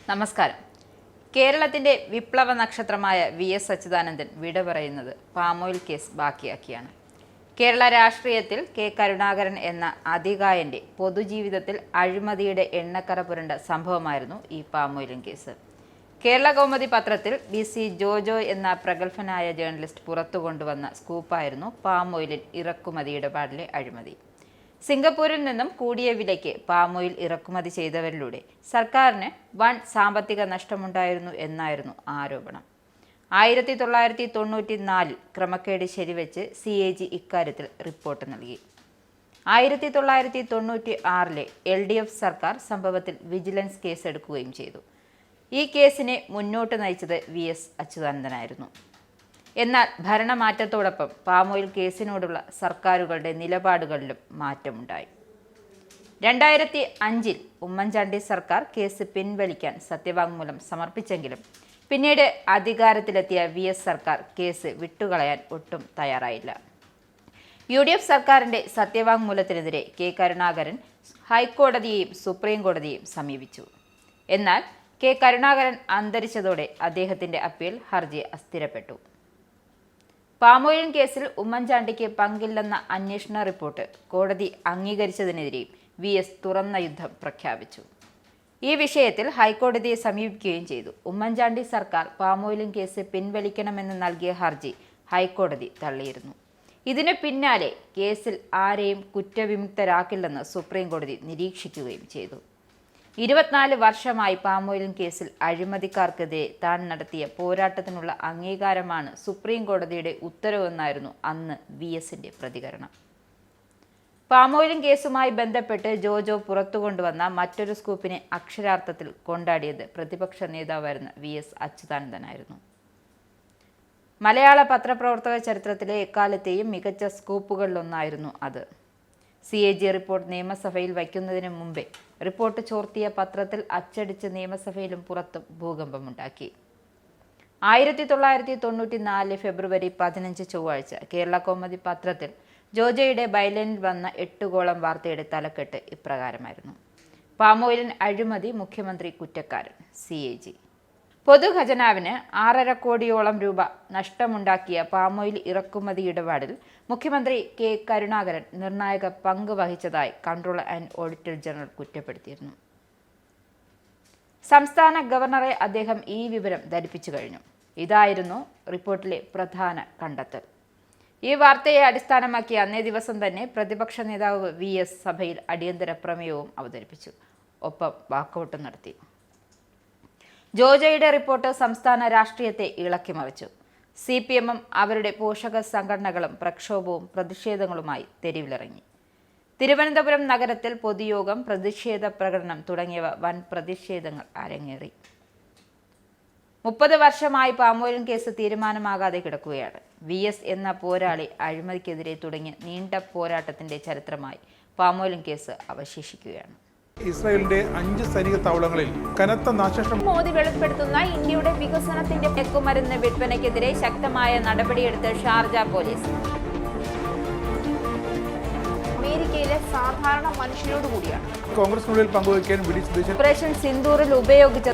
നമസ്കാരം. കേരളത്തിന്റെ വിപ്ലവ നക്ഷത്രമായ വി.എസ്. അച്യുതാനന്ദൻ വിട പറയുന്നത് പാമോയിൽ കേസ് ബാക്കിയാക്കിയാണ്. കേരള രാഷ്ട്രീയത്തിൽ കെ. കരുണാകരൻ എന്ന അതികായന്റെ പൊതുജീവിതത്തിൽ അഴിമതിയുടെ എണ്ണക്കറ പുരണ്ട സംഭവമായിരുന്നു ഈ പാമോയിലിൻ കേസ്. കേരള കൗമുദി പത്രത്തിൽ ബി.സി. ജോജോ എന്ന പ്രഗത്ഭനായ ജേർണലിസ്റ്റ് പുറത്തു കൊണ്ടുവന്ന സ്കൂപ്പായിരുന്നു പാമോയിലിൻ ഇറക്കുമതി ഇടപാടിലെ അഴിമതി. സിംഗപ്പൂരിൽ നിന്നും കൂടിയ വിലയ്ക്ക് പാമോയിൽ ഇറക്കുമതി ചെയ്തവരിലൂടെ സർക്കാരിന് വൻ സാമ്പത്തിക നഷ്ടമുണ്ടായിരുന്നു എന്നായിരുന്നു ആരോപണം. 1994 ക്രമക്കേട് ശരിവെച്ച് CAG ഇക്കാര്യത്തിൽ റിപ്പോർട്ട് നൽകി. 1996 LDF സർക്കാർ സംഭവത്തിൽ വിജിലൻസ് കേസെടുക്കുകയും ചെയ്തു. ഈ കേസിനെ മുന്നോട്ട് നയിച്ചത് വി.എസ്. അച്യുതാനന്ദനായിരുന്നു. എന്നാൽ ഭരണമാറ്റത്തോടൊപ്പം പാമോയിൽ കേസിനോടുള്ള സർക്കാരുകളുടെ നിലപാടുകളിലും മാറ്റമുണ്ടായി. 2005 ഉമ്മൻചാണ്ടി സർക്കാർ കേസ് പിൻവലിക്കാൻ സത്യവാങ്മൂലം സമർപ്പിച്ചെങ്കിലും പിന്നീട് അധികാരത്തിലെത്തിയ വി.എസ്. സർക്കാർ കേസ് വിട്ടുകളയാൻ ഒട്ടും തയ്യാറായില്ല. UDF സർക്കാരിന്റെ സത്യവാങ്മൂലത്തിനെതിരെ കെ. കരുണാകരൻ ഹൈക്കോടതിയെയും സുപ്രീം കോടതിയെയും സമീപിച്ചു. എന്നാൽ കെ. കരുണാകരൻ അന്തരിച്ചതോടെ അദ്ദേഹത്തിന്റെ അപ്പീൽ ഹർജി അസ്ഥിരപ്പെട്ടു. പാമോയിലിൻ കേസിൽ ഉമ്മൻചാണ്ടിക്ക് പങ്കില്ലെന്ന അന്വേഷണ റിപ്പോർട്ട് കോടതി അംഗീകരിച്ചതിനെതിരെയും വി.എസ്. തുറന്ന യുദ്ധം പ്രഖ്യാപിച്ചു. ഈ വിഷയത്തിൽ ഹൈക്കോടതിയെ സമീപിക്കുകയും ചെയ്തു. ഉമ്മൻചാണ്ടി സർക്കാർ പാമോയിലിൻ കേസ് പിൻവലിക്കണമെന്ന് നൽകിയ ഹർജി ഹൈക്കോടതി തള്ളിയിരുന്നു. ഇതിനു പിന്നാലെ കേസിൽ ആരെയും കുറ്റവിമുക്തരാക്കില്ലെന്ന് സുപ്രീം കോടതി നിരീക്ഷിക്കുകയും ചെയ്തു. 24 വർഷമായി പാമോയിലിൻ കേസിൽ അഴിമതിക്കാർക്കെതിരെ താൻ നടത്തിയ പോരാട്ടത്തിനുള്ള അംഗീകാരമാണ് സുപ്രീം കോടതിയുടെ ഉത്തരവെന്നായിരുന്നു അന്ന് വി.എസിന്റെ പ്രതികരണം. പാമോയിലിൻ കേസുമായി ബന്ധപ്പെട്ട് ജോജോ പുറത്തുകൊണ്ടുവന്ന മറ്റൊരു സ്കൂപ്പിനെ അക്ഷരാർത്ഥത്തിൽ കൊണ്ടാടിയത് പ്രതിപക്ഷ നേതാവായിരുന്ന വി.എസ്. അച്യുതാനന്ദനായിരുന്നു. മലയാള പത്രപ്രവർത്തക ചരിത്രത്തിലെ എക്കാലത്തെയും മികച്ച സ്കൂപ്പുകളിലൊന്നായിരുന്നു അത്. CAG റിപ്പോർട്ട് നിയമസഭയിൽ വയ്ക്കുന്നതിന് മുമ്പേ റിപ്പോർട്ട് ചോർത്തിയ പത്രത്തിൽ അച്ചടിച്ച് നിയമസഭയിലും പുറത്തും ഭൂകമ്പമുണ്ടാക്കി. 1994 ഫെബ്രുവരി 15 ചൊവ്വാഴ്ച കേരള കൗമുദി പത്രത്തിൽ ജോജോയുടെ ബൈലൈനിൽ വന്ന 8 കോളം വാർത്തയുടെ തലക്കെട്ട് ഇപ്രകാരമായിരുന്നു: പാമോയിലിൻ അഴിമതി, മുഖ്യമന്ത്രി കുറ്റക്കാരൻ, CAG. പൊതുഖജനാവിന് 6.5 കോടിയോളം രൂപ നഷ്ടമുണ്ടാക്കിയ പാമോയിൽ ഇറക്കുമതി ഇടപാടിൽ മുഖ്യമന്ത്രി കെ. കരുണാകരൻ നിർണായക പങ്ക് വഹിച്ചതായി കൺട്രോളർ ആൻഡ് ഓഡിറ്റർ ജനറൽ കുറ്റപ്പെടുത്തിയിരുന്നു. സംസ്ഥാന ഗവർണറെ അദ്ദേഹം ഈ വിവരം ധരിപ്പിച്ചു കഴിഞ്ഞു. ഇതായിരുന്നു റിപ്പോർട്ടിലെ പ്രധാന കണ്ടെത്തൽ. ഈ വാർത്തയെ അടിസ്ഥാനമാക്കി അന്നേ ദിവസം തന്നെ പ്രതിപക്ഷ നേതാവ് വി.എസ്. സഭയിൽ അടിയന്തര പ്രമേയവും അവതരിപ്പിച്ചു. ഒപ്പം വാക്കൗട്ടും നടത്തി. ജോജോയുടെ റിപ്പോർട്ട് സംസ്ഥാന രാഷ്ട്രീയത്തെ ഇളക്കിമറിച്ചു. CPM-ഉം അവരുടെ പോഷക സംഘടനകളും പ്രക്ഷോഭവും പ്രതിഷേധങ്ങളുമായി തെരുവിലിറങ്ങി. തിരുവനന്തപുരം നഗരത്തിൽ പൊതുയോഗം, പ്രതിഷേധ പ്രകടനം തുടങ്ങിയവ വൻ പ്രതിഷേധങ്ങൾ അരങ്ങേറി. 30 വർഷമായി പാമോയിലിൻ കേസ് തീരുമാനമാകാതെ കിടക്കുകയാണ്. വി.എസ്. എന്ന പോരാളി അഴിമതിക്കെതിരെ തുടങ്ങിയ നീണ്ട പോരാട്ടത്തിന്റെ ചരിത്രമായി പാമോയിലിൻ കേസ് അവശേഷിക്കുകയാണ്. ഇസ്രായേലിന്റെ 5 സൈനിക താവളങ്ങളിൽ കനത്ത നാശനഷ്ടം. മോദി വെളിപ്പെടുത്തുന്ന ഇന്ത്യയുടെ വികസനത്തിന്റെ മയക്കുമരുന്ന് വിൽപ്പനയ്ക്കെതിരെ ശക്തമായ നടപടിയെടുത്ത് ഷാർജ പോലീസ്. അമേരിക്കയിലെ സാധാരണ മനുഷ്യരോട് കൂടിയാണ് കോൺഗ്രസിനുള്ളിൽ പങ്കുവയ്ക്കാൻ ഓപ്പറേഷൻ സിന്ദൂറിൽ ഉപയോഗിച്ച